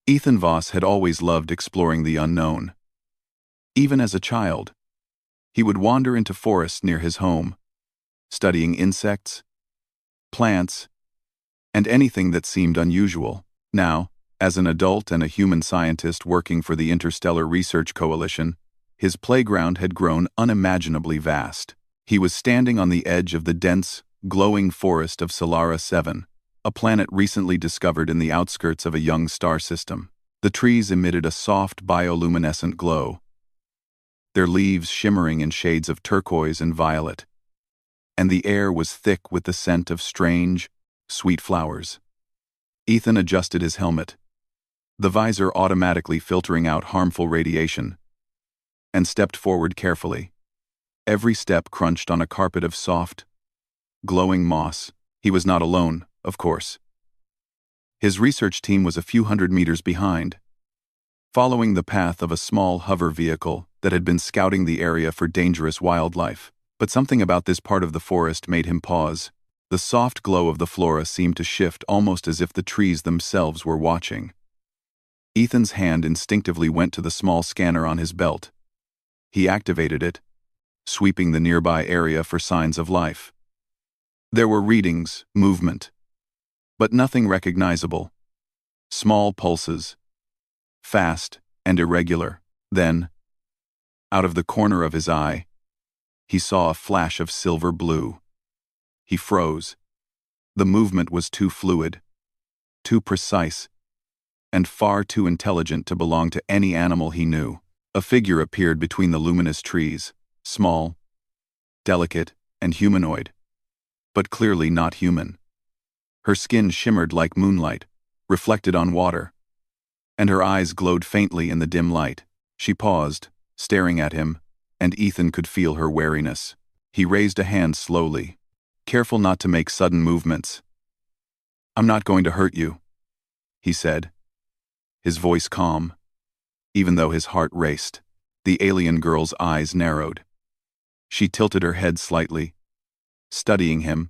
Ethan Voss had always loved exploring the unknown. Even as a child, he would wander into forests near his home, studying insects, plants, and anything that seemed unusual. Now, as an adult and a human scientist working for the Interstellar Research Coalition, his playground had grown unimaginably vast. He was standing on the edge of the dense, glowing forest of Solara 7, a planet recently discovered in the outskirts of a young star system. The trees emitted a soft bioluminescent glow, their leaves shimmering in shades of turquoise and violet, and the air was thick with the scent of strange, sweet flowers. Ethan adjusted his helmet, the visor automatically filtering out harmful radiation, and stepped forward carefully. Every step crunched on a carpet of soft, glowing moss. He was not alone, of course. His research team was a few hundred meters behind, following the path of a small hover vehicle that had been scouting the area for dangerous wildlife. But something about this part of the forest made him pause. The soft glow of the flora seemed to shift almost as if the trees themselves were watching. Ethan's hand instinctively went to the small scanner on his belt. He activated it, sweeping the nearby area for signs of life. There were readings, movement, but nothing recognizable. Small pulses, fast and irregular. Then, out of the corner of his eye, he saw a flash of silver blue. He froze. The movement was too fluid, too precise, and far too intelligent to belong to any animal he knew. A figure appeared between the luminous trees, small, delicate, and humanoid, but clearly not human. Her skin shimmered like moonlight, reflected on water, and her eyes glowed faintly in the dim light. She paused, staring at him, and Ethan could feel her wariness. He raised a hand slowly, careful not to make sudden movements. "I'm not going to hurt you," he said, his voice calm, even though his heart raced. The alien girl's eyes narrowed. She tilted her head slightly, studying him,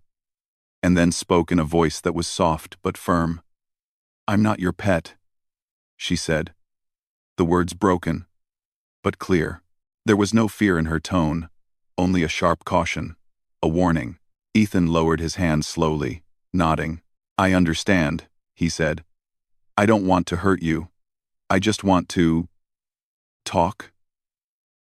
and then spoke in a voice that was soft but firm. "I'm not your pet," she said, the words broken, but clear. There was no fear in her tone, only a sharp caution, a warning. Ethan lowered his hand slowly, nodding. "I understand," he said. "I don't want to hurt you. I just want to talk?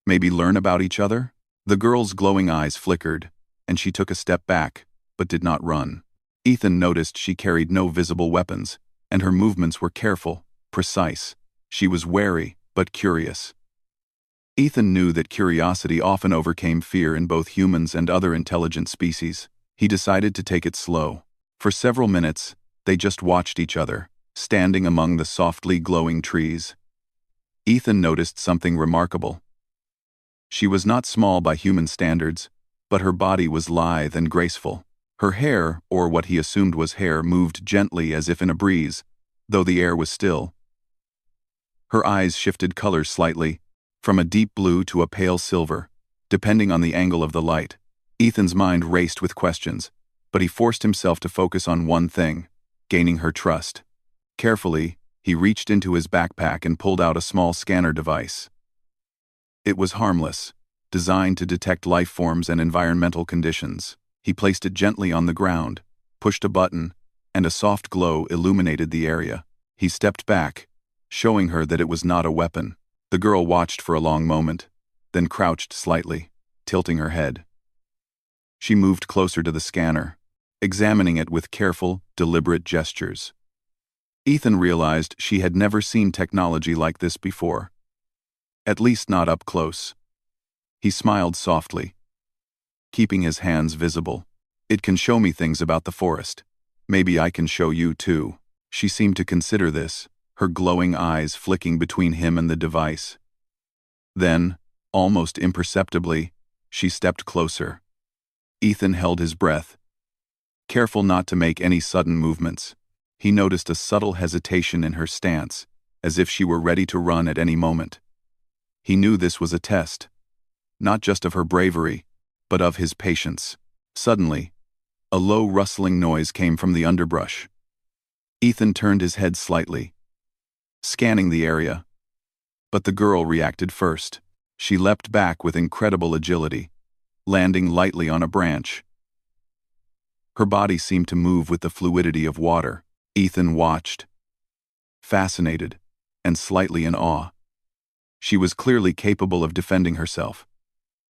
Maybe learn about each other?" The girl's glowing eyes flickered, and she took a step back, but did not run. Ethan noticed she carried no visible weapons, and her movements were careful, precise. She was wary, but curious. Ethan knew that curiosity often overcame fear in both humans and other intelligent species. He decided to take it slow. For several minutes, they just watched each other, standing among the softly glowing trees. Ethan noticed something remarkable. She was not small by human standards, but her body was lithe and graceful. Her hair, or what he assumed was hair, moved gently as if in a breeze, though the air was still. Her eyes shifted colors slightly, from a deep blue to a pale silver, depending on the angle of the light. Ethan's mind raced with questions, but he forced himself to focus on one thing: gaining her trust. Carefully, he reached into his backpack and pulled out a small scanner device. It was harmless, designed to detect life forms and environmental conditions. He placed it gently on the ground, pushed a button, and a soft glow illuminated the area. He stepped back, showing her that it was not a weapon. The girl watched for a long moment, then crouched slightly, tilting her head. She moved closer to the scanner, examining it with careful, deliberate gestures. Ethan realized she had never seen technology like this before. At least not up close. He smiled softly, keeping his hands visible. "It can show me things about the forest. Maybe I can show you too." She seemed to consider this, her glowing eyes flicking between him and the device. Then, almost imperceptibly, she stepped closer. Ethan held his breath, careful not to make any sudden movements. He noticed a subtle hesitation in her stance, as if she were ready to run at any moment. He knew this was a test, not just of her bravery, but of his patience. Suddenly, a low rustling noise came from the underbrush. Ethan turned his head slightly. scanning the area. But the girl reacted first. She leapt back with incredible agility, landing lightly on a branch. Her body seemed to move with the fluidity of water. Ethan watched, fascinated, and slightly in awe. She was clearly capable of defending herself.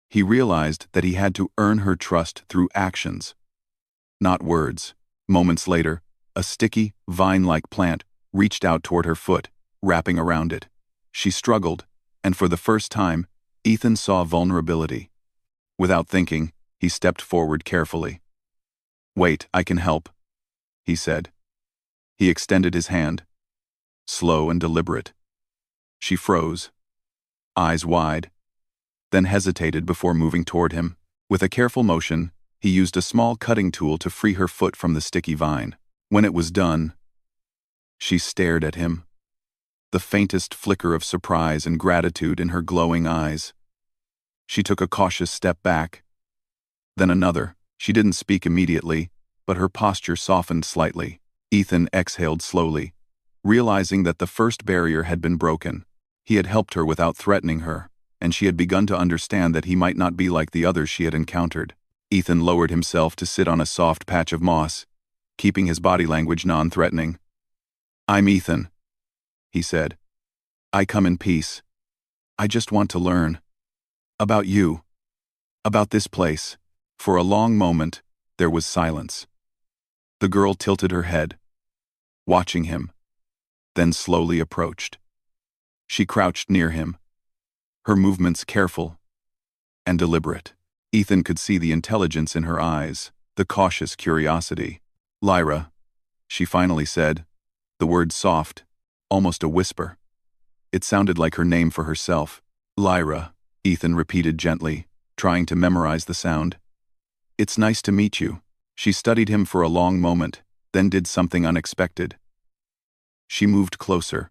He realized that he had to earn her trust through actions, not words. Moments later, a sticky, vine-like plant reached out toward her foot, wrapping around it. She struggled, and for the first time, Ethan saw vulnerability. Without thinking, he stepped forward carefully. "Wait, I can help," he said. He extended his hand, slow and deliberate. She froze, eyes wide, then hesitated before moving toward him. With a careful motion, he used a small cutting tool to free her foot from the sticky vine. When it was done, she stared at him, the faintest flicker of surprise and gratitude in her glowing eyes. She took a cautious step back, then another. She didn't speak immediately, but her posture softened slightly. Ethan exhaled slowly, realizing that the first barrier had been broken. He had helped her without threatening her, and she had begun to understand that he might not be like the others she had encountered. Ethan lowered himself to sit on a soft patch of moss, keeping his body language non-threatening. "I'm Ethan," he said. "I come in peace. I just want to learn. About you. About this place." For a long moment, there was silence. The girl tilted her head, watching him, then slowly approached. She crouched near him, her movements careful and deliberate. Ethan could see the intelligence in her eyes, the cautious curiosity. "Lyra," she finally said, the word soft, almost a whisper. It sounded like her name for herself. "Lyra," Ethan repeated gently, trying to memorize the sound. "It's nice to meet you." She studied him for a long moment, then did something unexpected. She moved closer,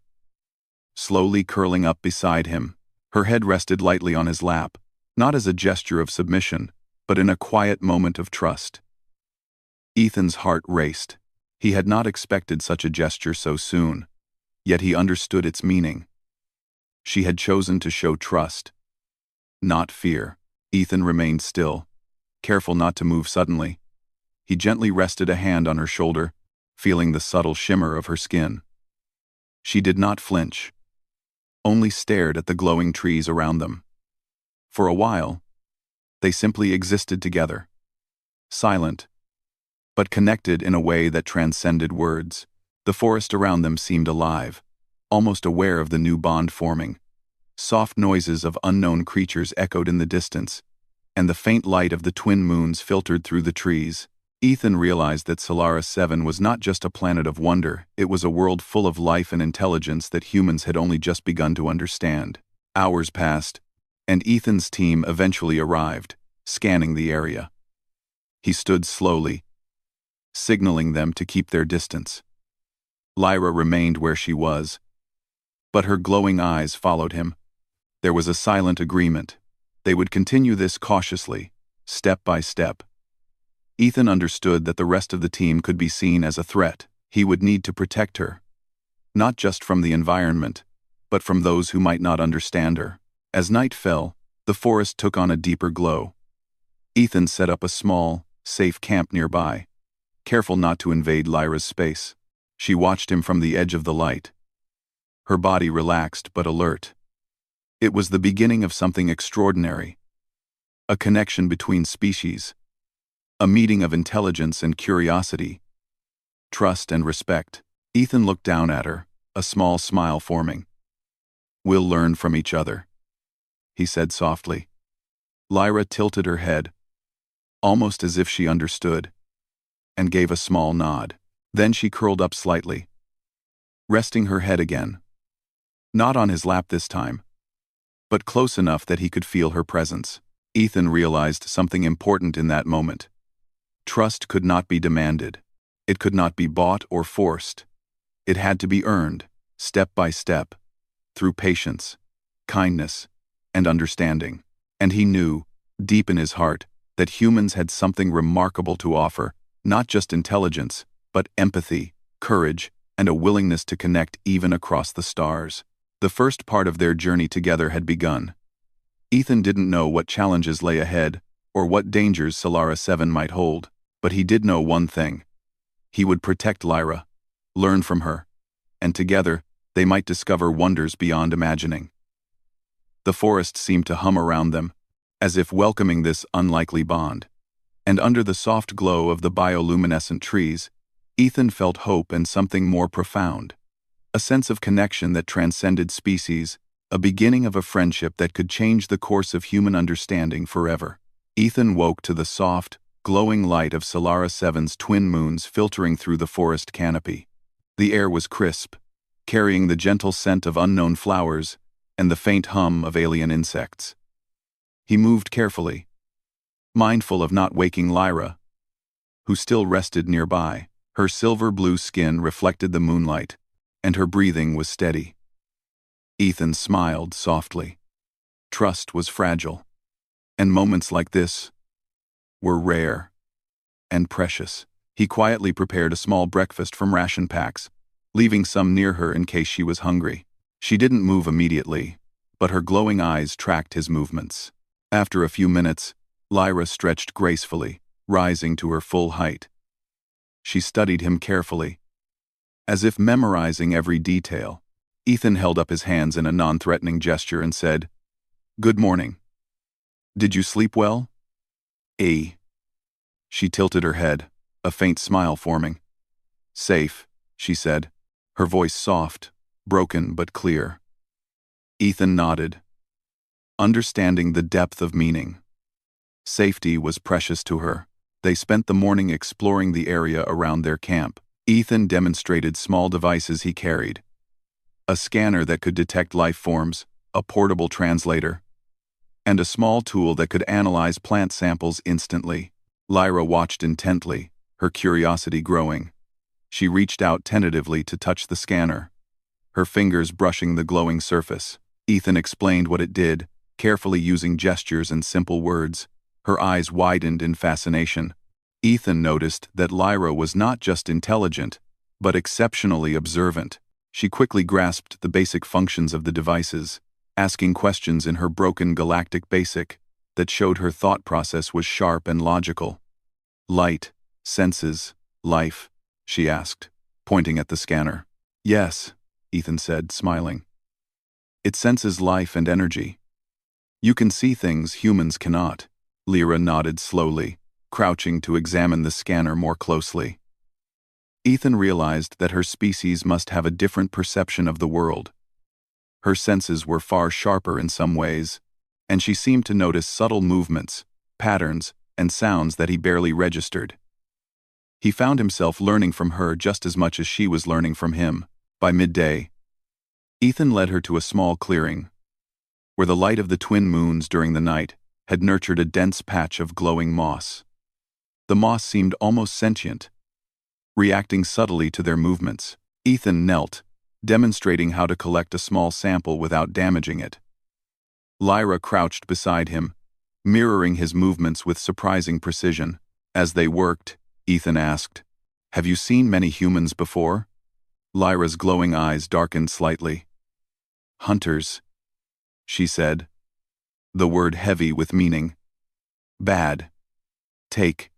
slowly curling up beside him. Her head rested lightly on his lap, not as a gesture of submission, but in a quiet moment of trust. Ethan's heart raced. He had not expected such a gesture so soon, yet he understood its meaning. She had chosen to show trust, not fear. Ethan remained still, careful not to move suddenly. He gently rested a hand on her shoulder, feeling the subtle shimmer of her skin. She did not flinch, only stared at the glowing trees around them. For a while, they simply existed together, silent, but connected in a way that transcended words. The forest around them seemed alive, almost aware of the new bond forming. Soft noises of unknown creatures echoed in the distance, and the faint light of the twin moons filtered through the trees. Ethan realized that Solaris 7 was not just a planet of wonder, it was a world full of life and intelligence that humans had only just begun to understand. Hours passed, and Ethan's team eventually arrived, scanning the area. He stood slowly, signaling them to keep their distance. Lyra remained where she was, but her glowing eyes followed him. There was a silent agreement. They would continue this cautiously, step by step. Ethan understood that the rest of the team could be seen as a threat. He would need to protect her, not just from the environment, but from those who might not understand her. As night fell, the forest took on a deeper glow. Ethan set up a small, safe camp nearby, careful not to invade Lyra's space. She watched him from the edge of the light, her body relaxed but alert. It was the beginning of something extraordinary, a connection between species, a meeting of intelligence and curiosity, trust and respect. Ethan looked down at her, a small smile forming. "We'll learn from each other," he said softly. Lyra tilted her head, almost as if she understood, and gave a small nod. Then she curled up slightly, resting her head again. Not on his lap this time, but close enough that he could feel her presence. Ethan realized something important in that moment. Trust could not be demanded. It could not be bought or forced. It had to be earned, step by step, through patience, kindness, and understanding. And he knew, deep in his heart, that humans had something remarkable to offer, not just intelligence, but empathy, courage, and a willingness to connect even across the stars. The first part of their journey together had begun. Ethan didn't know what challenges lay ahead, or what dangers Solara 7 might hold, but he did know one thing. He would protect Lyra, learn from her, and together, they might discover wonders beyond imagining. The forest seemed to hum around them, as if welcoming this unlikely bond. And under the soft glow of the bioluminescent trees, Ethan felt hope and something more profound. A sense of connection that transcended species, a beginning of a friendship that could change the course of human understanding forever. Ethan woke to the soft, glowing light of Solara 7's twin moons filtering through the forest canopy. The air was crisp, carrying the gentle scent of unknown flowers and the faint hum of alien insects. He moved carefully, mindful of not waking Lyra, who still rested nearby. Her silver-blue skin reflected the moonlight, and her breathing was steady. Ethan smiled softly. Trust was fragile, and moments like this were rare and precious. He quietly prepared a small breakfast from ration packs, leaving some near her in case she was hungry. She didn't move immediately, but her glowing eyes tracked his movements. After a few minutes, Lyra stretched gracefully, rising to her full height. She studied him carefully, as if memorizing every detail. Ethan held up his hands in a non-threatening gesture and said, "Good morning. Did you sleep well?" She tilted her head, a faint smile forming. "Safe," she said, her voice soft, broken but clear. Ethan nodded, understanding the depth of meaning. Safety was precious to her. They spent the morning exploring the area around their camp. Ethan demonstrated small devices he carried. A scanner that could detect life forms, a portable translator, and a small tool that could analyze plant samples instantly. Lyra watched intently, her curiosity growing. She reached out tentatively to touch the scanner, her fingers brushing the glowing surface. Ethan explained what it did, carefully using gestures and simple words. Her eyes widened in fascination. Ethan noticed that Lyra was not just intelligent, but exceptionally observant. She quickly grasped the basic functions of the devices, asking questions in her broken galactic basic that showed her thought process was sharp and logical. "Light, senses, life?" she asked, pointing at the scanner. "Yes," Ethan said, smiling. "It senses life and energy. You can see things humans cannot." Lyra nodded slowly, crouching to examine the scanner more closely. Ethan realized that her species must have a different perception of the world. Her senses were far sharper in some ways, and she seemed to notice subtle movements, patterns, and sounds that he barely registered. He found himself learning from her just as much as she was learning from him. By midday, Ethan led her to a small clearing, where the light of the twin moons during the night had nurtured a dense patch of glowing moss. The moss seemed almost sentient, reacting subtly to their movements. Ethan knelt, demonstrating how to collect a small sample without damaging it. Lyra crouched beside him, mirroring his movements with surprising precision. As they worked, Ethan asked, "Have you seen many humans before?" Lyra's glowing eyes darkened slightly. "Hunters," she said, the word heavy with meaning. "Bad. Take.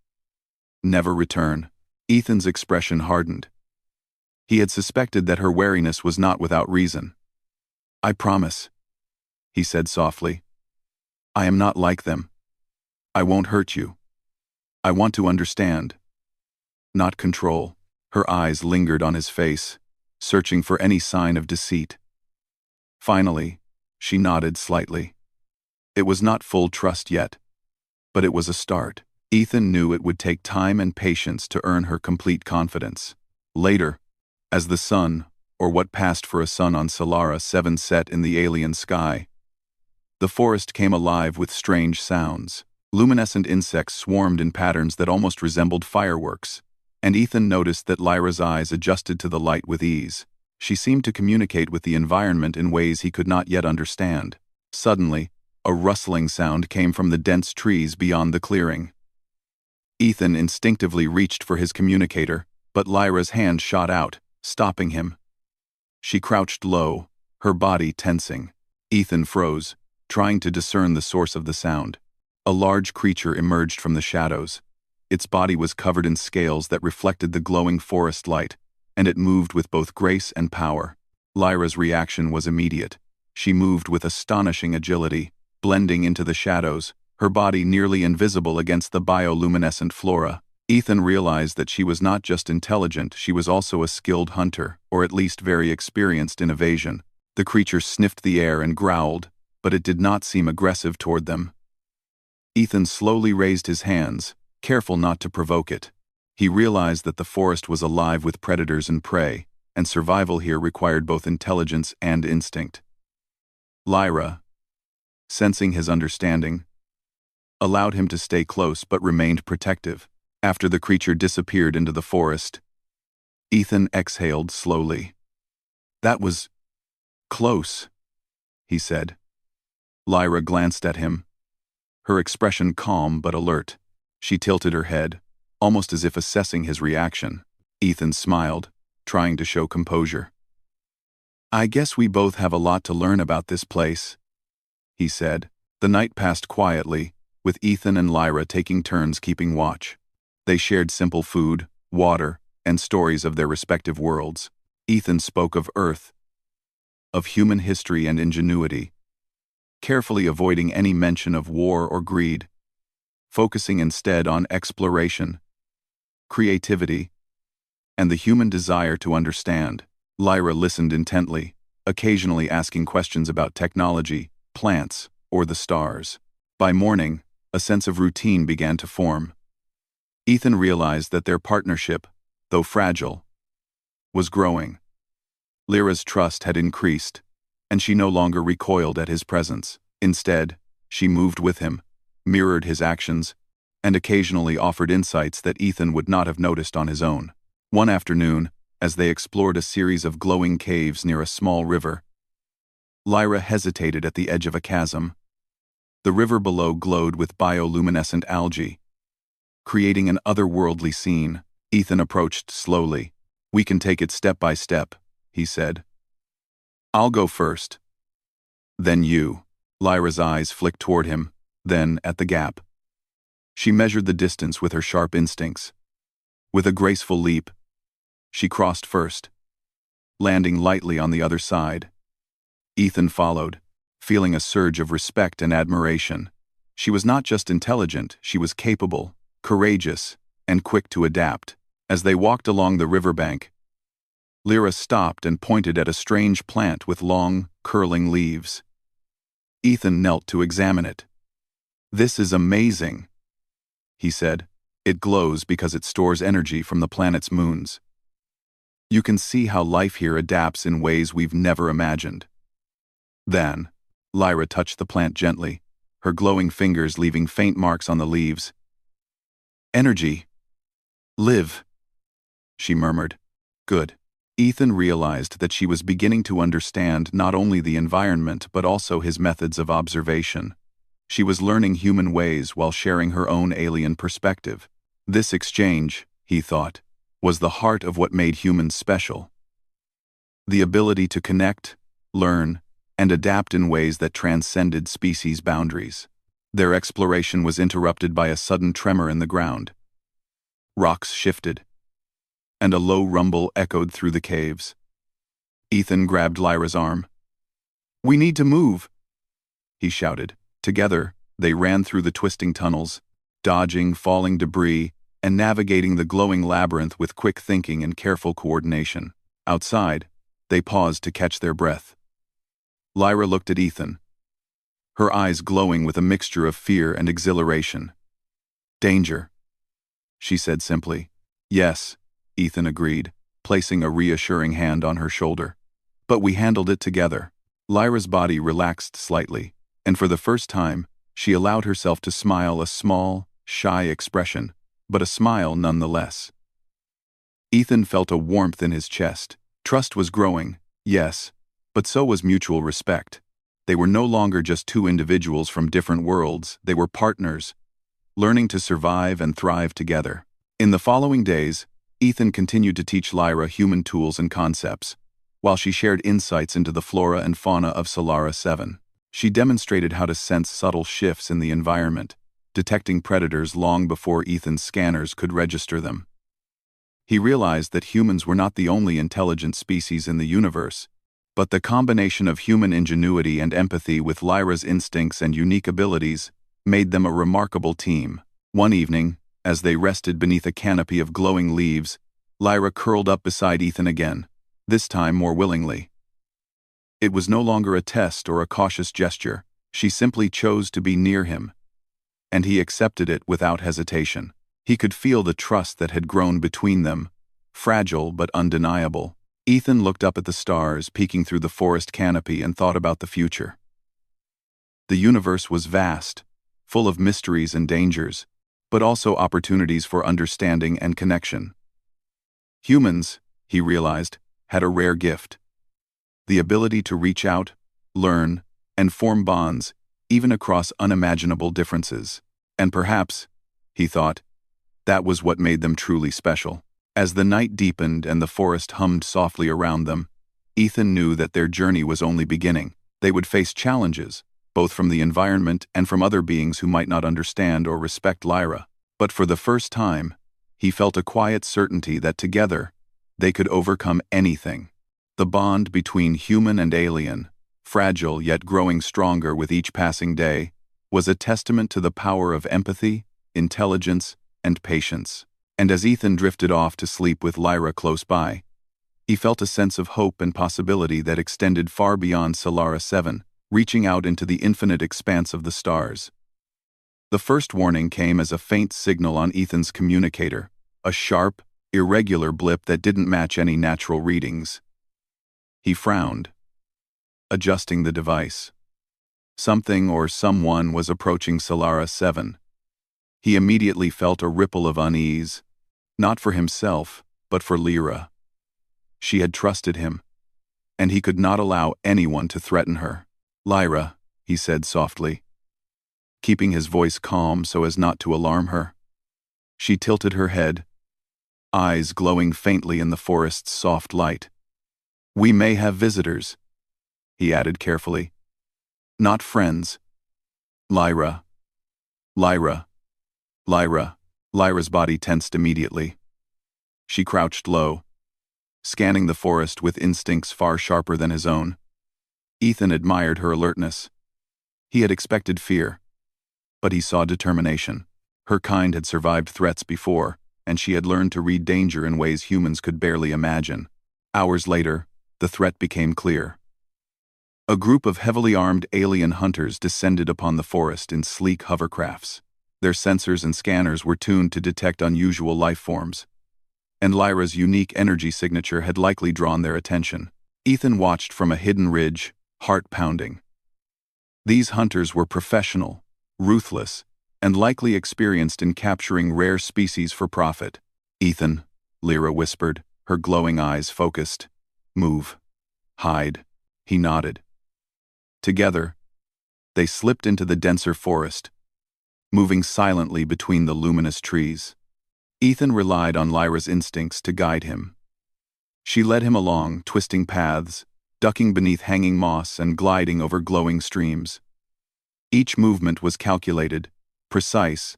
Never return." Ethan's expression hardened. He had suspected that her wariness was not without reason. "I promise," he said softly. "I am not like them. I won't hurt you. I want to understand, not control." Her eyes lingered on his face, searching for any sign of deceit. Finally, she nodded slightly. It was not full trust yet, but it was a start. Ethan knew it would take time and patience to earn her complete confidence. Later, as the sun, or what passed for a sun on Solara 7 set in the alien sky, the forest came alive with strange sounds. Luminescent insects swarmed in patterns that almost resembled fireworks, and Ethan noticed that Lyra's eyes adjusted to the light with ease. She seemed to communicate with the environment in ways he could not yet understand. Suddenly, a rustling sound came from the dense trees beyond the clearing. Ethan instinctively reached for his communicator, but Lyra's hand shot out, stopping him. She crouched low, her body tensing. Ethan froze, trying to discern the source of the sound. A large creature emerged from the shadows. Its body was covered in scales that reflected the glowing forest light, and it moved with both grace and power. Lyra's reaction was immediate. She moved with astonishing agility, blending into the shadows, her body nearly invisible against the bioluminescent flora. Ethan realized that she was not just intelligent, she was also a skilled hunter, or at least very experienced in evasion. The creature sniffed the air and growled, but it did not seem aggressive toward them. Ethan slowly raised his hands, careful not to provoke it. He realized that the forest was alive with predators and prey, and survival here required both intelligence and instinct. Lyra, sensing his understanding, allowed him to stay close but remained protective. After the creature disappeared into the forest, Ethan exhaled slowly. "That was close," he said. Lyra glanced at him, her expression calm but alert. She tilted her head, almost as if assessing his reaction. Ethan smiled, trying to show composure. "I guess we both have a lot to learn about this place," he said. The night passed quietly, with Ethan and Lyra taking turns keeping watch. They shared simple food, water, and stories of their respective worlds. Ethan spoke of Earth, of human history and ingenuity, carefully avoiding any mention of war or greed, focusing instead on exploration, creativity, and the human desire to understand. Lyra listened intently, occasionally asking questions about technology, plants, or the stars. By morning, a sense of routine began to form. Ethan realized that their partnership, though fragile, was growing. Lyra's trust had increased, and she no longer recoiled at his presence. Instead, she moved with him, mirrored his actions, and occasionally offered insights that Ethan would not have noticed on his own. One afternoon, as they explored a series of glowing caves near a small river, Lyra hesitated at the edge of a chasm. The river below glowed with bioluminescent algae, creating an otherworldly scene. Ethan approached slowly. "We can take it step by step," he said. "I'll go first. Then you." Lyra's eyes flicked toward him, then at the gap. She measured the distance with her sharp instincts. With a graceful leap, she crossed first, landing lightly on the other side. Ethan followed, feeling a surge of respect and admiration. She was not just intelligent, she was capable, courageous, and quick to adapt. As they walked along the riverbank, Lyra stopped and pointed at a strange plant with long, curling leaves. Ethan knelt to examine it. "This is amazing," he said. "It glows because it stores energy from the planet's moons. You can see how life here adapts in ways we've never imagined." Then, Lyra touched the plant gently, her glowing fingers leaving faint marks on the leaves. "Energy. Live," she murmured. "Good." Ethan realized that she was beginning to understand not only the environment but also his methods of observation. She was learning human ways while sharing her own alien perspective. This exchange, he thought, was the heart of what made humans special. The ability to connect, learn, and adapt in ways that transcended species boundaries. Their exploration was interrupted by a sudden tremor in the ground. Rocks shifted, and a low rumble echoed through the caves. Ethan grabbed Lyra's arm. "We need to move," he shouted. Together, they ran through the twisting tunnels, dodging falling debris and navigating the glowing labyrinth with quick thinking and careful coordination. Outside, they paused to catch their breath. Lyra looked at Ethan, her eyes glowing with a mixture of fear and exhilaration. "Danger," she said simply. "Yes," Ethan agreed, placing a reassuring hand on her shoulder. "But we handled it together." Lyra's body relaxed slightly, and for the first time, she allowed herself to smile, a small, shy expression, but a smile nonetheless. Ethan felt a warmth in his chest. Trust was growing, yes, but so was mutual respect. They were no longer just two individuals from different worlds, they were partners, learning to survive and thrive together. In the following days, Ethan continued to teach Lyra human tools and concepts, while she shared insights into the flora and fauna of Solara 7. She demonstrated how to sense subtle shifts in the environment, detecting predators long before Ethan's scanners could register them. He realized that humans were not the only intelligent species in the universe, but the combination of human ingenuity and empathy with Lyra's instincts and unique abilities made them a remarkable team. One evening, as they rested beneath a canopy of glowing leaves, Lyra curled up beside Ethan again, this time more willingly. It was no longer a test or a cautious gesture. She simply chose to be near him, and he accepted it without hesitation. He could feel the trust that had grown between them, fragile but undeniable. Ethan looked up at the stars peeking through the forest canopy and thought about the future. The universe was vast, full of mysteries and dangers, but also opportunities for understanding and connection. Humans, he realized, had a rare gift: the ability to reach out, learn, and form bonds, even across unimaginable differences. And perhaps, he thought, that was what made them truly special. As the night deepened and the forest hummed softly around them, Ethan knew that their journey was only beginning. They would face challenges, both from the environment and from other beings who might not understand or respect Lyra. But for the first time, he felt a quiet certainty that together, they could overcome anything. The bond between human and alien, fragile yet growing stronger with each passing day, was a testament to the power of empathy, intelligence, and patience. And as Ethan drifted off to sleep with Lyra close by, he felt a sense of hope and possibility that extended far beyond Solara 7, reaching out into the infinite expanse of the stars. The first warning came as a faint signal on Ethan's communicator, a sharp, irregular blip that didn't match any natural readings. He frowned, adjusting the device. Something or someone was approaching Solara 7. He immediately felt a ripple of unease, not for himself, but for Lyra. She had trusted him, and he could not allow anyone to threaten her. "Lyra," he said softly, keeping his voice calm so as not to alarm her. She tilted her head, eyes glowing faintly in the forest's soft light. "We may have visitors," he added carefully. "Not friends. Lyra. Lyra. Lyra." Lyra's body tensed immediately. She crouched low, scanning the forest with instincts far sharper than his own. Ethan admired her alertness. He had expected fear, but he saw determination. Her kind had survived threats before, and she had learned to read danger in ways humans could barely imagine. Hours later, the threat became clear. A group of heavily armed alien hunters descended upon the forest in sleek hovercrafts. Their sensors and scanners were tuned to detect unusual life forms, and Lyra's unique energy signature had likely drawn their attention. Ethan watched from a hidden ridge, heart pounding. These hunters were professional, ruthless, and likely experienced in capturing rare species for profit. "Ethan," Lyra whispered, her glowing eyes focused. "Move. Hide." He nodded. Together, they slipped into the denser forest, moving silently between the luminous trees. Ethan relied on Lyra's instincts to guide him. She led him along twisting paths, ducking beneath hanging moss and gliding over glowing streams. Each movement was calculated, precise,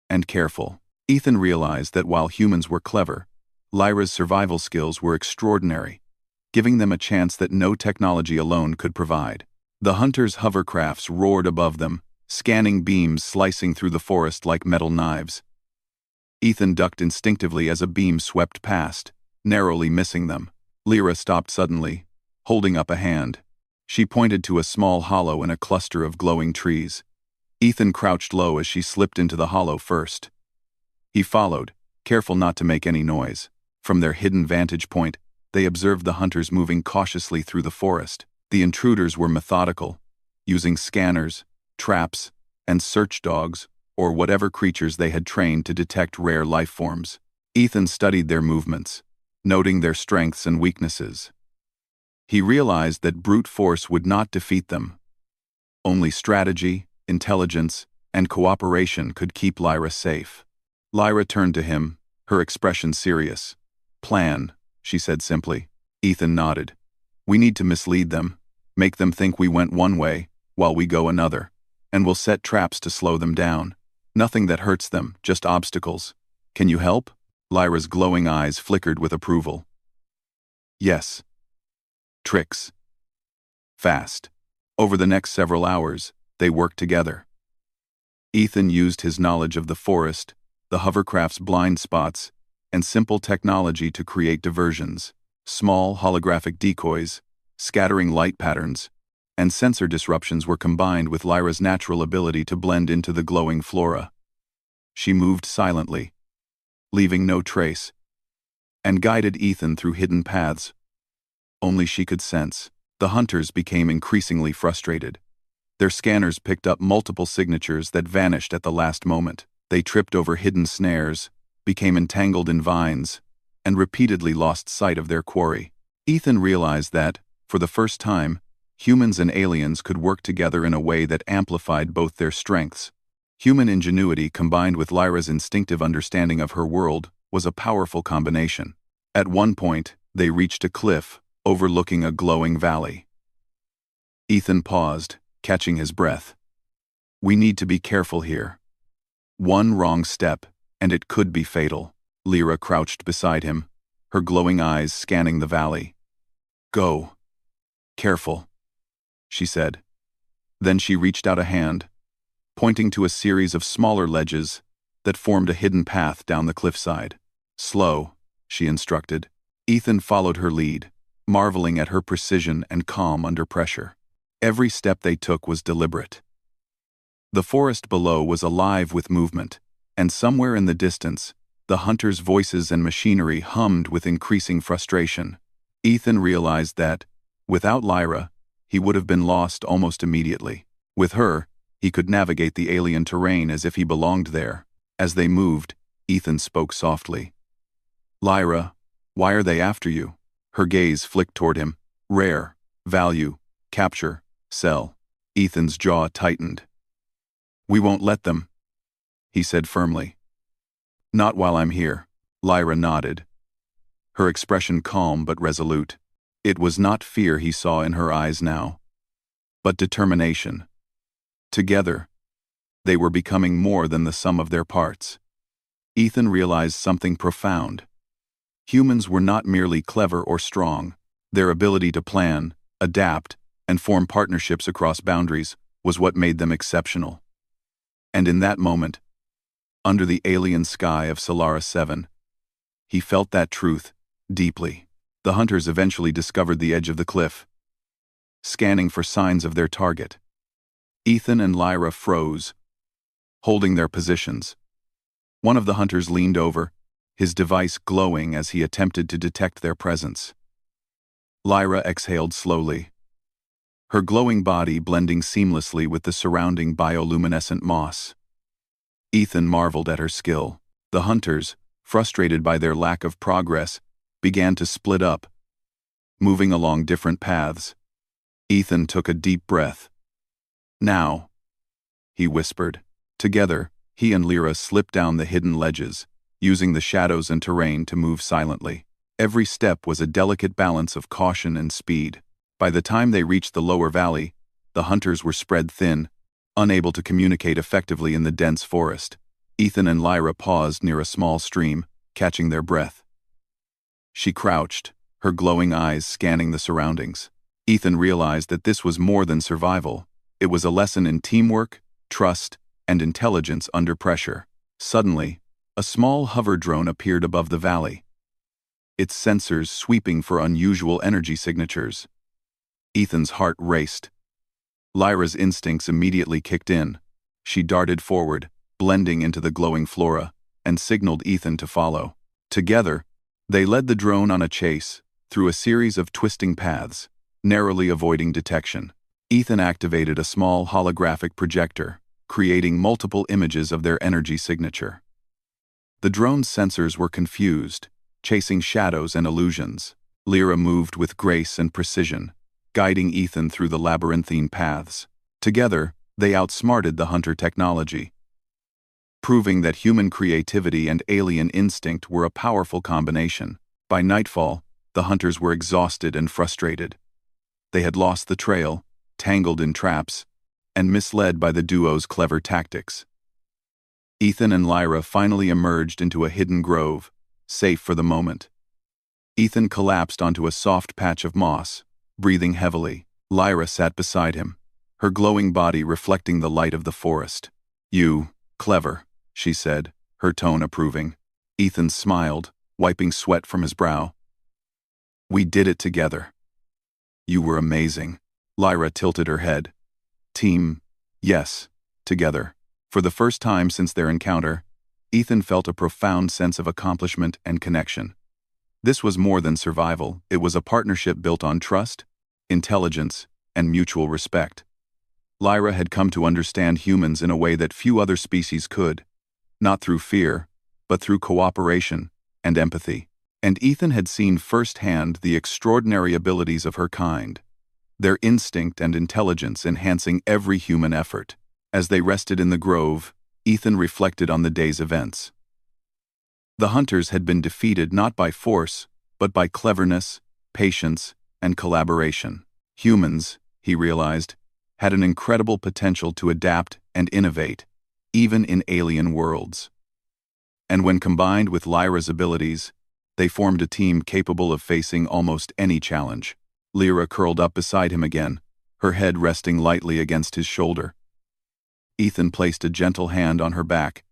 and careful. Ethan realized that while humans were clever, Lyra's survival skills were extraordinary, giving them a chance that no technology alone could provide. The hunters' hovercrafts roared above them, scanning beams slicing through the forest like metal knives. Ethan ducked instinctively as a beam swept past, narrowly missing them. Lyra stopped suddenly, holding up a hand. She pointed to a small hollow in a cluster of glowing trees. Ethan crouched low as she slipped into the hollow first. He followed, careful not to make any noise. From their hidden vantage point, they observed the hunters moving cautiously through the forest. The intruders were methodical, using scanners, traps, and search dogs, or whatever creatures they had trained to detect rare life forms. Ethan studied their movements, noting their strengths and weaknesses. He realized that brute force would not defeat them. Only strategy, intelligence, and cooperation could keep Lyra safe. Lyra turned to him, her expression serious. "Plan," she said simply. Ethan nodded. "We need to mislead them, make them think we went one way, while we go another. And we'll set traps to slow them down. Nothing that hurts them, just obstacles. Can you help?" Lyra's glowing eyes flickered with approval. "Yes. Tricks. Fast." Over the next several hours, they worked together. Ethan used his knowledge of the forest, the hovercraft's blind spots, and simple technology to create diversions, small holographic decoys, scattering light patterns, and sensor disruptions were combined with Lyra's natural ability to blend into the glowing flora. She moved silently, leaving no trace, and guided Ethan through hidden paths only she could sense. The hunters became increasingly frustrated. Their scanners picked up multiple signatures that vanished at the last moment. They tripped over hidden snares, became entangled in vines, and repeatedly lost sight of their quarry. Ethan realized that, for the first time, humans and aliens could work together in a way that amplified both their strengths. Human ingenuity combined with Lyra's instinctive understanding of her world was a powerful combination. At one point, they reached a cliff overlooking a glowing valley. Ethan paused, catching his breath. "We need to be careful here. One wrong step, and it could be fatal." Lyra crouched beside him, her glowing eyes scanning the valley. "Go. Careful," she said. Then she reached out a hand, pointing to a series of smaller ledges that formed a hidden path down the cliffside. "Slow," she instructed. Ethan followed her lead, marveling at her precision and calm under pressure. Every step they took was deliberate. The forest below was alive with movement, and somewhere in the distance, the hunters' voices and machinery hummed with increasing frustration. Ethan realized that, without Lyra, he would have been lost almost immediately. With her, he could navigate the alien terrain as if he belonged there. As they moved, Ethan spoke softly. "Lyra, why are they after you?" Her gaze flicked toward him. "Rare, value, capture, sell." Ethan's jaw tightened. "We won't let them," he said firmly. "Not while I'm here." Lyra nodded, her expression calm but resolute. It was not fear he saw in her eyes now, but determination. Together, they were becoming more than the sum of their parts. Ethan realized something profound. Humans were not merely clever or strong. Their ability to plan, adapt, and form partnerships across boundaries was what made them exceptional. And in that moment, under the alien sky of Solaris 7, he felt that truth deeply. The hunters eventually discovered the edge of the cliff, scanning for signs of their target. Ethan and Lyra froze, holding their positions. One of the hunters leaned over, his device glowing as he attempted to detect their presence. Lyra exhaled slowly, her glowing body blending seamlessly with the surrounding bioluminescent moss. Ethan marveled at her skill. The hunters, frustrated by their lack of progress, began to split up, moving along different paths. Ethan took a deep breath. "Now," he whispered. Together, he and Lyra slipped down the hidden ledges, using the shadows and terrain to move silently. Every step was a delicate balance of caution and speed. By the time they reached the lower valley, the hunters were spread thin, unable to communicate effectively in the dense forest. Ethan and Lyra paused near a small stream, catching their breath. She crouched, her glowing eyes scanning the surroundings. Ethan realized that this was more than survival. It was a lesson in teamwork, trust, and intelligence under pressure. Suddenly, a small hover drone appeared above the valley, its sensors sweeping for unusual energy signatures. Ethan's heart raced. Lyra's instincts immediately kicked in. She darted forward, blending into the glowing flora, and signaled Ethan to follow. Together, they led the drone on a chase, through a series of twisting paths, narrowly avoiding detection. Ethan activated a small holographic projector, creating multiple images of their energy signature. The drone's sensors were confused, chasing shadows and illusions. Lyra moved with grace and precision, guiding Ethan through the labyrinthine paths. Together, they outsmarted the hunter technology. proving that human creativity and alien instinct were a powerful combination. By nightfall, the hunters were exhausted and frustrated. They had lost the trail, tangled in traps, and misled by the duo's clever tactics. Ethan and Lyra finally emerged into a hidden grove, safe for the moment. Ethan collapsed onto a soft patch of moss, breathing heavily. Lyra sat beside him, her glowing body reflecting the light of the forest. "You, clever," she said, her tone approving. Ethan smiled, wiping sweat from his brow. "We did it together." "You were amazing." Lyra tilted her head. "Team, yes, together." For the first time since their encounter, Ethan felt a profound sense of accomplishment and connection. This was more than survival, it was a partnership built on trust, intelligence, and mutual respect. Lyra had come to understand humans in a way that few other species could, not through fear, but through cooperation and empathy. And Ethan had seen firsthand the extraordinary abilities of her kind, their instinct and intelligence enhancing every human effort. As they rested in the grove, Ethan reflected on the day's events. The hunters had been defeated not by force, but by cleverness, patience, and collaboration. Humans, he realized, had an incredible potential to adapt and innovate, even in alien worlds. And when combined with Lyra's abilities, they formed a team capable of facing almost any challenge. Lyra curled up beside him again, her head resting lightly against his shoulder. Ethan placed a gentle hand on her back,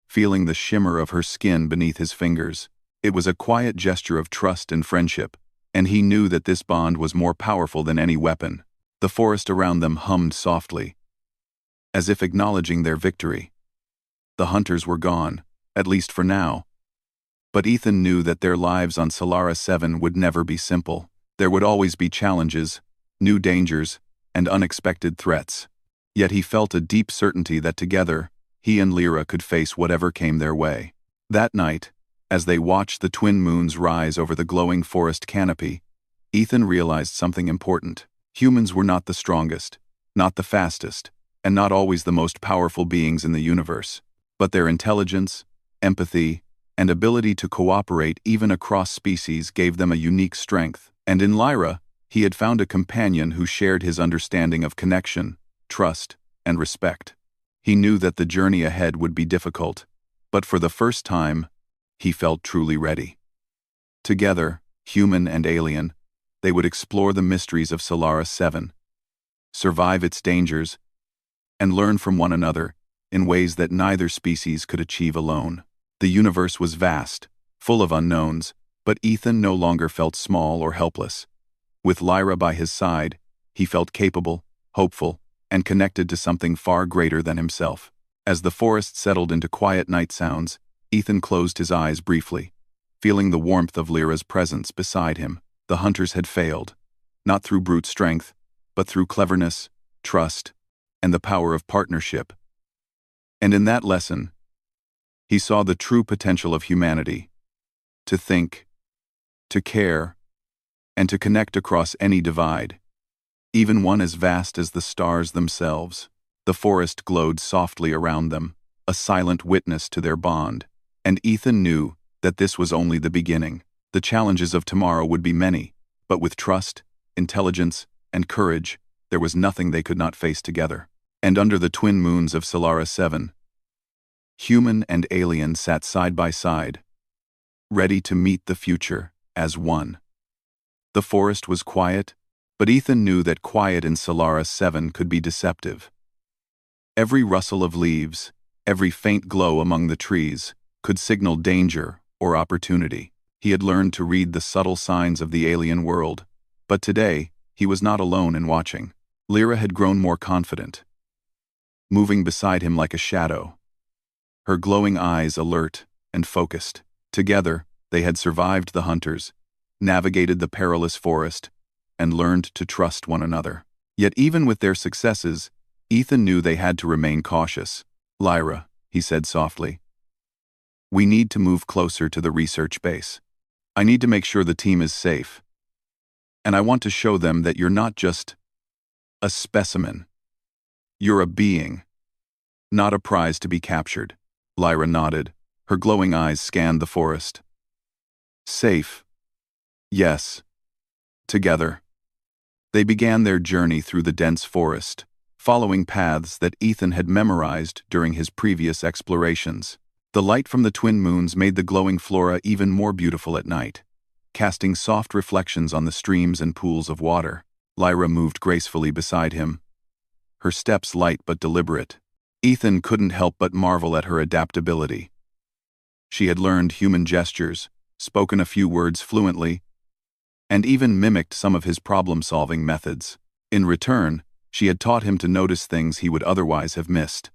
feeling the shimmer of her skin beneath his fingers. It was a quiet gesture of trust and friendship, and he knew that this bond was more powerful than any weapon. The forest around them hummed softly, as if acknowledging their victory. The hunters were gone, at least for now. But Ethan knew that their lives on Solara 7 would never be simple. There would always be challenges, new dangers, and unexpected threats. Yet he felt a deep certainty that together, he and Lyra could face whatever came their way. That night, as they watched the twin moons rise over the glowing forest canopy, Ethan realized something important. Humans were not the strongest, not the fastest, and not always the most powerful beings in the universe. But their intelligence, empathy, and ability to cooperate even across species gave them a unique strength. And in Lyra, he had found a companion who shared his understanding of connection, trust, and respect. He knew that the journey ahead would be difficult, but for the first time, he felt truly ready. Together, human and alien, they would explore the mysteries of Solara 7, survive its dangers, and learn from one another in ways that neither species could achieve alone. The universe was vast, full of unknowns, but Ethan no longer felt small or helpless. With Lyra by his side, he felt capable, hopeful, and connected to something far greater than himself. As the forest settled into quiet night sounds, Ethan closed his eyes briefly, feeling the warmth of Lyra's presence beside him. The hunters had failed, not through brute strength, but through cleverness, trust, and the power of partnership. And in that lesson, he saw the true potential of humanity: to think, to care, and to connect across any divide, even one as vast as the stars themselves. The forest glowed softly around them, a silent witness to their bond, and Ethan knew that this was only the beginning. The challenges of tomorrow would be many, but with trust, intelligence, and courage, there was nothing they could not face together. And under the twin moons of Solara 7, human and alien sat side by side, ready to meet the future as one. The forest was quiet, but Ethan knew that quiet in Solara 7 could be deceptive. Every rustle of leaves, every faint glow among the trees, could signal danger or opportunity. He had learned to read the subtle signs of the alien world, but today, he was not alone in watching. Lyra had grown more confident, moving beside him like a shadow, her glowing eyes alert and focused. Together, they had survived the hunters, navigated the perilous forest, and learned to trust one another. Yet even with their successes, Ethan knew they had to remain cautious. "Lyra," he said softly, "we need to move closer to the research base. I need to make sure the team is safe. And I want to show them that you're not just a specimen. You're a being, Not a prize to be captured. Lyra nodded. Her glowing eyes scanned the forest. Safe. Yes. Together. They began their journey through the dense forest, following paths that Ethan had memorized during his previous explorations. The light from the twin moons made the glowing flora even more beautiful at night, casting soft reflections on the streams and pools of water. Lyra moved gracefully beside him, her steps light but deliberate. Ethan couldn't help but marvel at her adaptability. She had learned human gestures, spoken a few words fluently, and even mimicked some of his problem-solving methods. In return, she had taught him to notice things he would otherwise have missed.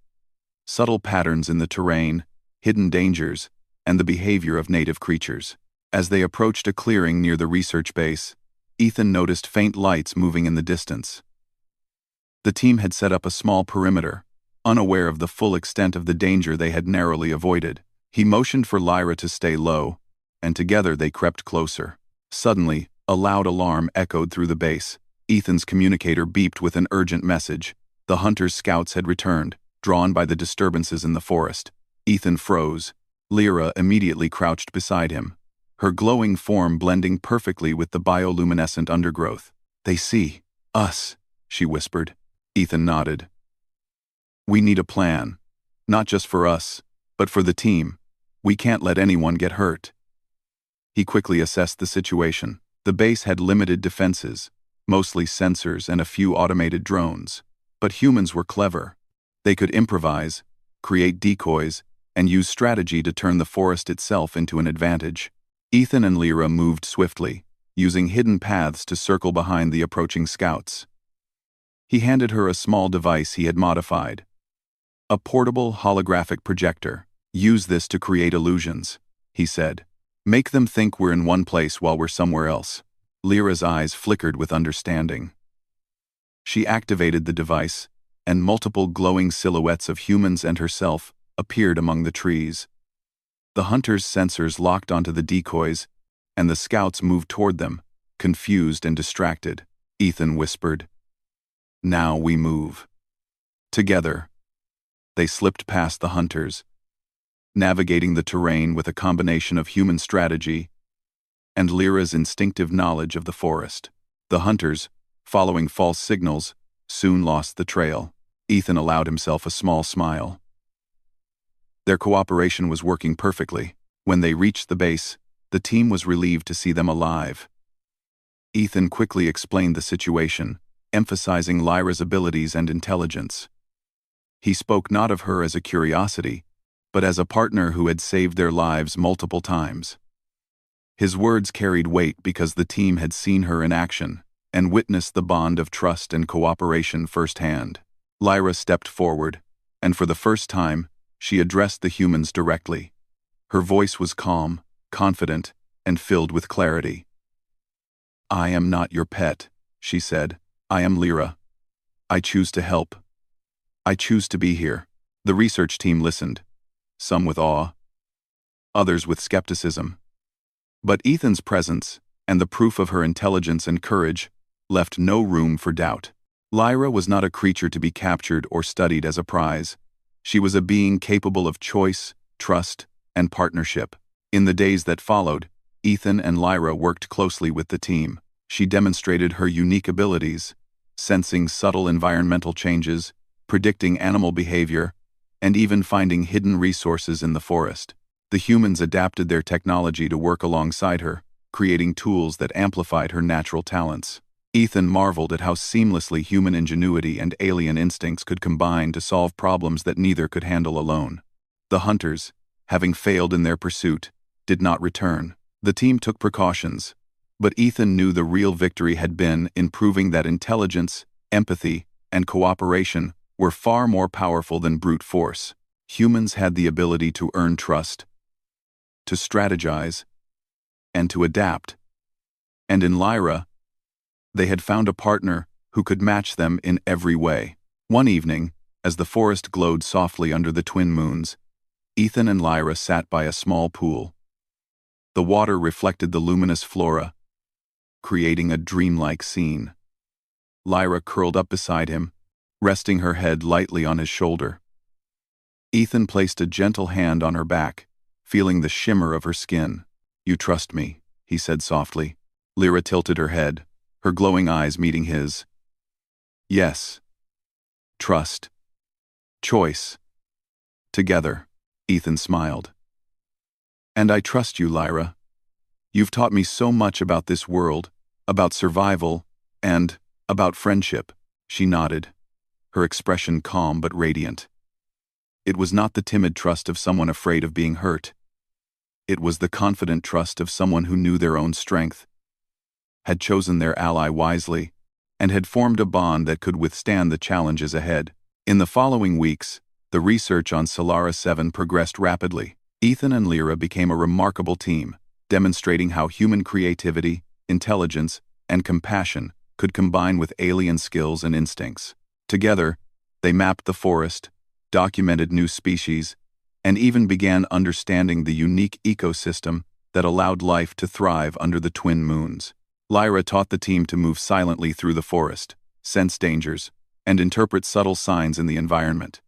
Subtle patterns in the terrain, hidden dangers, and the behavior of native creatures. As they approached a clearing near the research base, Ethan noticed faint lights moving in the distance. The team had set up a small perimeter, unaware of the full extent of the danger they had narrowly avoided. He motioned for Lyra to stay low, and together they crept closer. Suddenly, a loud alarm echoed through the base. Ethan's communicator beeped with an urgent message. The hunter's scouts had returned, drawn by the disturbances in the forest. Ethan froze. Lyra immediately crouched beside him, her glowing form blending perfectly with the bioluminescent undergrowth. "They see us," she whispered. Ethan nodded. "We need a plan. Not just for us, but for the team. We can't let anyone get hurt." He quickly assessed the situation. The base had limited defenses, mostly sensors and a few automated drones. But humans were clever. They could improvise, create decoys, and use strategy to turn the forest itself into an advantage. Ethan and Lyra moved swiftly, using hidden paths to circle behind the approaching scouts. He handed her a small device he had modified. A portable holographic projector. "Use this to create illusions," he said. "Make them think we're in one place while we're somewhere else." Lyra's eyes flickered with understanding. She activated the device, and multiple glowing silhouettes of humans and herself appeared among the trees. The hunter's sensors locked onto the decoys, and the scouts moved toward them, confused and distracted. Ethan whispered, "Now we move." Together, they slipped past the hunters, navigating the terrain with a combination of human strategy and Lyra's instinctive knowledge of the forest. The hunters, following false signals, soon lost the trail. Ethan allowed himself a small smile. Their cooperation was working perfectly. When they reached the base, the team was relieved to see them alive. Ethan quickly explained the situation, emphasizing Lyra's abilities and intelligence. He spoke not of her as a curiosity, but as a partner who had saved their lives multiple times. His words carried weight because the team had seen her in action and witnessed the bond of trust and cooperation firsthand. Lyra stepped forward, and for the first time, she addressed the humans directly. Her voice was calm, confident, and filled with clarity. "I am not your pet," she said. "I am Lyra. I choose to help. I choose to be here." The research team listened, some with awe, others with skepticism. But Ethan's presence, and the proof of her intelligence and courage, left no room for doubt. Lyra was not a creature to be captured or studied as a prize. She was a being capable of choice, trust, and partnership. In the days that followed, Ethan and Lyra worked closely with the team. She demonstrated her unique abilities, sensing subtle environmental changes, predicting animal behavior, and even finding hidden resources in the forest. The humans adapted their technology to work alongside her, creating tools that amplified her natural talents. Ethan marveled at how seamlessly human ingenuity and alien instincts could combine to solve problems that neither could handle alone. The hunters, having failed in their pursuit, did not return. The team took precautions, but Ethan knew the real victory had been in proving that intelligence, empathy, and cooperation were far more powerful than brute force. Humans had the ability to earn trust, to strategize, and to adapt. And in Lyra, they had found a partner who could match them in every way. One evening, as the forest glowed softly under the twin moons, Ethan and Lyra sat by a small pool. The water reflected the luminous flora, creating a dreamlike scene. Lyra curled up beside him, resting her head lightly on his shoulder. Ethan placed a gentle hand on her back, feeling the shimmer of her skin. "You trust me," he said softly. Lyra tilted her head, her glowing eyes meeting his. "Yes. Trust. Choice. Together." Ethan smiled. "And I trust you, Lyra. You've taught me so much about this world, about survival, and about friendship." She nodded, her expression calm but radiant. It was not the timid trust of someone afraid of being hurt. It was the confident trust of someone who knew their own strength, had chosen their ally wisely, and had formed a bond that could withstand the challenges ahead. In the following weeks, the research on Solara 7 progressed rapidly. Ethan and Lyra became a remarkable team, demonstrating how human creativity, intelligence, and compassion could combine with alien skills and instincts. Together, they mapped the forest, documented new species, and even began understanding the unique ecosystem that allowed life to thrive under the twin moons. Lyra taught the team to move silently through the forest, sense dangers, and interpret subtle signs in the environment.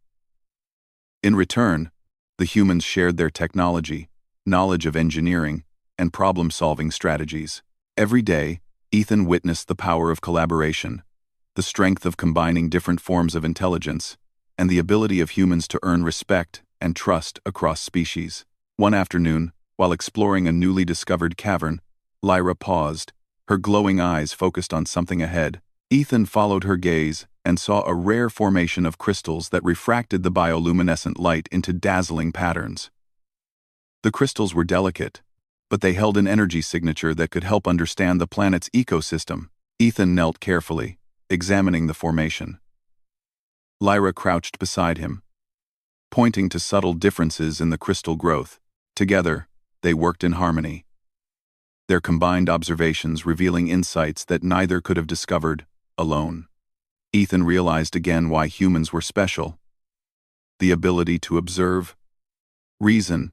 In return, the humans shared their technology, knowledge of engineering, and problem-solving strategies. Every day, Ethan witnessed the power of collaboration, the strength of combining different forms of intelligence, and the ability of humans to earn respect and trust across species. One afternoon, while exploring a newly discovered cavern, Lyra paused, her glowing eyes focused on something ahead. Ethan followed her gaze and saw a rare formation of crystals that refracted the bioluminescent light into dazzling patterns. The crystals were delicate, but they held an energy signature that could help understand the planet's ecosystem. Ethan knelt carefully, examining the formation. Lyra crouched beside him, pointing to subtle differences in the crystal growth. Together, they worked in harmony, their combined observations revealing insights that neither could have discovered alone. Ethan realized again why humans were special: the ability to observe, reason,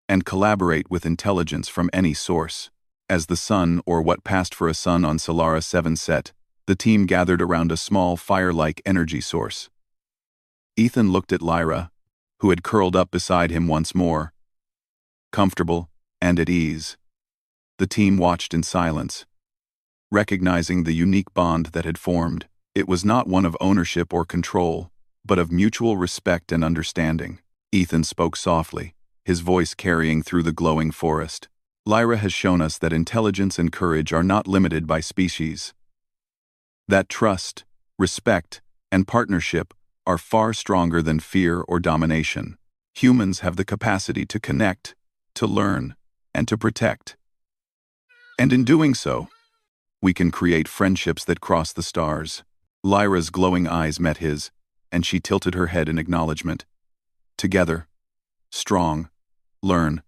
and collaborate with intelligence from any source. As the sun, or what passed for a sun on Solara 7 set, the team gathered around a small fire-like energy source. Ethan looked at Lyra, who had curled up beside him once more, comfortable and at ease. The team watched in silence, recognizing the unique bond that had formed. It was not one of ownership or control, but of mutual respect and understanding. Ethan spoke softly, his voice carrying through the glowing forest. "Lyra has shown us that intelligence and courage are not limited by species. That trust, respect, and partnership are far stronger than fear or domination. Humans have the capacity to connect, to learn, and to protect. And in doing so, we can create friendships that cross the stars." Lyra's glowing eyes met his, and she tilted her head in acknowledgement. "Together. Strong. Learn.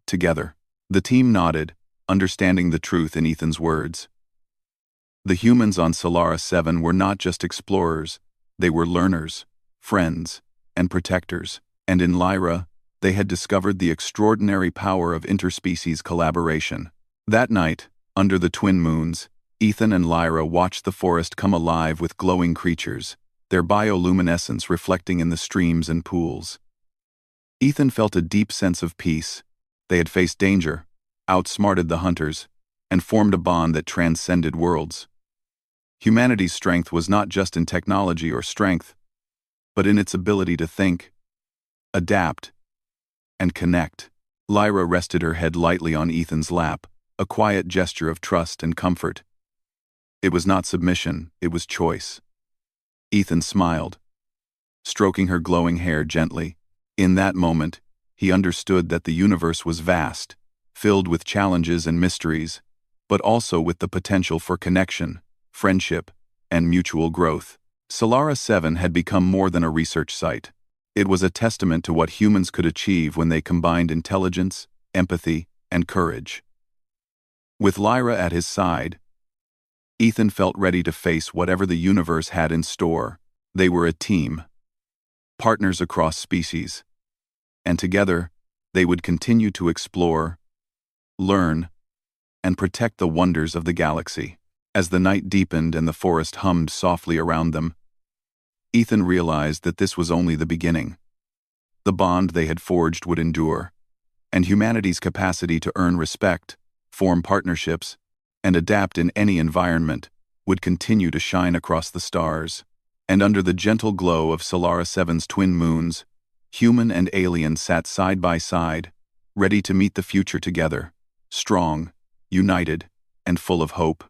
Together." The team nodded, understanding the truth in Ethan's words. The humans on Solara 7 were not just explorers, they were learners, friends, and protectors. And in Lyra, they had discovered the extraordinary power of interspecies collaboration. That night, under the twin moons, Ethan and Lyra watched the forest come alive with glowing creatures, their bioluminescence reflecting in the streams and pools. Ethan felt a deep sense of peace. They had faced danger, outsmarted the hunters, and formed a bond that transcended worlds. Humanity's strength was not just in technology or strength, but in its ability to think, adapt, and connect. Lyra rested her head lightly on Ethan's lap, a quiet gesture of trust and comfort. It was not submission, it was choice. Ethan smiled, stroking her glowing hair gently. In that moment, he understood that the universe was vast, filled with challenges and mysteries, but also with the potential for connection, friendship, and mutual growth. Solara 7 had become more than a research site. It was a testament to what humans could achieve when they combined intelligence, empathy, and courage. With Lyra at his side, Ethan felt ready to face whatever the universe had in store. They were a team, partners across species, and together, they would continue to explore, learn, and protect the wonders of the galaxy. As the night deepened and the forest hummed softly around them, Ethan realized that this was only the beginning. The bond they had forged would endure, and humanity's capacity to earn respect, form partnerships, and adapt in any environment would continue to shine across the stars. And under the gentle glow of Solaris 7's twin moons, human and alien sat side by side, ready to meet the future together, strong, united, and full of hope.